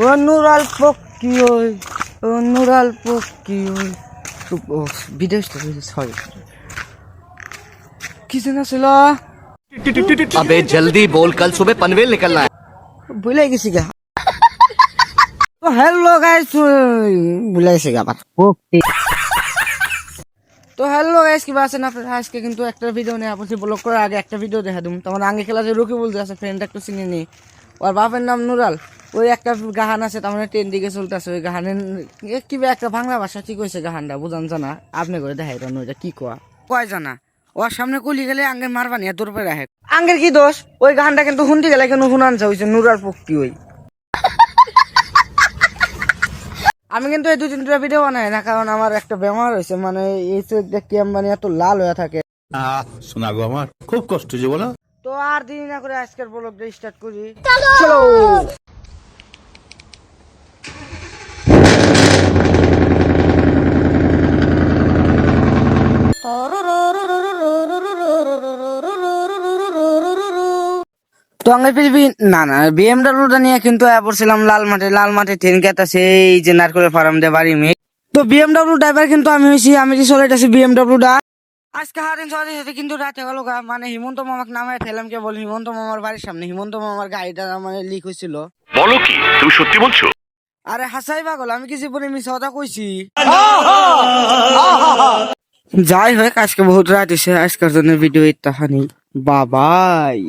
ও নুরাল পক্ষী ওই, ও নুরাল পক্ষী ওই। বিদেশ সরি কি যেন ছিল, अबे जल्दी बोल, कल सुबह पनवेल निकलना है। ভুলে গেছি গা। তো হ্যালো গাইস, ভুলে গেছি গা আবার। তো হ্যালো গাইস, কি আছেন আপনারা? আজকে কিন্তু একটা ভিডিও নিয়ে আপনি ব্লগ করার আগে একটা ভিডিও দেখা দিম। তোমার আগে খেলা যে রকি বলতে আছে, ফ্রেন্ড একটু চিনি নি, ওর বাপের নাম নুরাল। ওই একটা গাহান আছে, তার মানে ট্রেন দিকে চলতেছে। ওই গাহানের কিবা একটা বাংলা ভাষা কি কইছে গাহানটা বুঝান জানা, আপনি করে দেখাই রান ওইটা কি কোয়া কয় জানা। ওর সামনে কলি গেলে আঙ্গের মারবানি এত রূপে রাখে। আঙ্গের কি দোষ? ওই গানটা কিন্তু শুনতে গেলে কিন্তু শুনান হয়েছে নুরাল পক্ষী ওই। আমি কিন্তু এই 2-3টা ভিডিও বানাই না, কারণ আমার একটা বেমার হয়েছে, মানে এই চোখ দেখি মানে এত লাল হয়ে থাকে। শোনা গো, আমার খুব কষ্ট যে বলো। তো আর দেরি না করে আজকের ব্লগটা স্টার্ট করি, চলো। তো আঙ্গের পৃথিবী না না বিএমডাব্লিউটা নিয়ে কিন্তু পড়ছিলাম লাল মাঠে ট্রেন গেতাছে এই যে নারকলের ফার্ম দিয়ে বাড়ি মেয়ে। তো বিএমডাব্লিউ ড্রাইভার কিন্তু আমি হয়েছি, আমি যে চলাইতেছি বিএমডাব্লিউটা। আজকে হারিন চলাতে সাথে কিন্তু রাতে গেল গা, মানে হিমন্ত মামাকে নামায় ফেলাম কেবল হিমন্ত মামার বাড়ির সামনে। হিমন্ত মামার গাড়িটা মানে লিক হয়েছিল। বলো কি তুমি সত্যি বলছো? আরে হাসাই পাগল, আমি কি জীবনে মিশা কথা কইছি? যাই হোক, আজকে বহুত রাত হয়েছে, আজকের জন্য ভিডিও ইত্যাহানি বাবাই।